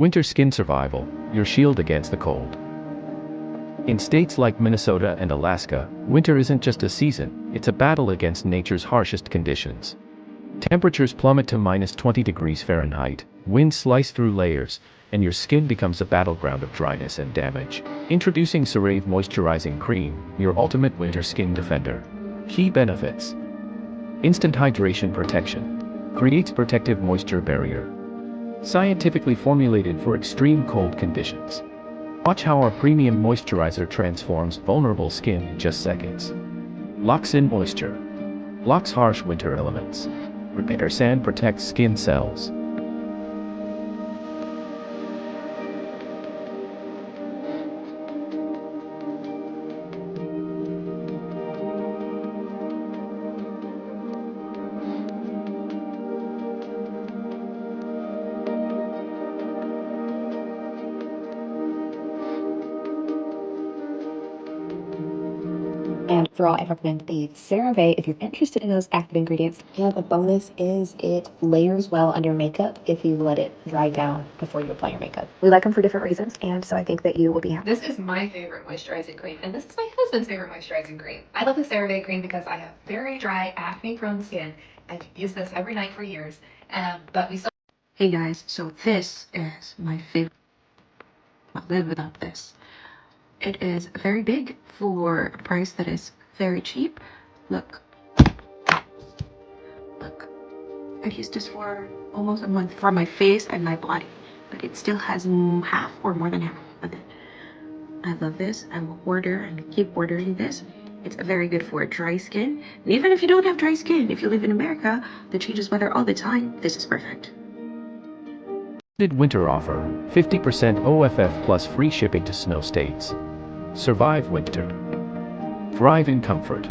Winter skin survival, your shield against the cold. In states like Minnesota and Alaska, winter isn't just a season, it's a battle against nature's harshest conditions. Temperatures plummet to -20 degrees Fahrenheit, winds slice through layers, and your skin becomes a battleground of dryness and damage. Introducing CeraVe Moisturizing Cream, your ultimate winter skin defender. Key benefits: instant hydration protection, creates protective moisture barrier, scientifically formulated for extreme cold conditions. Watch how our premium moisturizer transforms vulnerable skin in just seconds. Locks in moisture, blocks harsh winter elements, repairs and protects skin cells. And for all, I recommend the CeraVe if you're interested in those active ingredients. And the bonus is it layers well on your makeup if you let it dry down before you apply your makeup. We like them for different reasons, and so I think that you will be happy. This is my favorite moisturizing cream, and this is my husband's favorite moisturizing cream. I love the CeraVe cream because I have very dry, acne-prone skin, and I've used this every night for years. But we still. Hey guys, so this is my favorite. I'll live without this. It is very big for a price that is very cheap. Look. I've used this for almost a month for my face and my body, but it still has half or more than half of it. I love this. I will order and keep ordering this. It's very good for dry skin. And even if you don't have dry skin, if you live in America that changes weather all the time, this is perfect. Winter offer, 50% OFF plus free shipping to snow states. Survive winter. Thrive in comfort.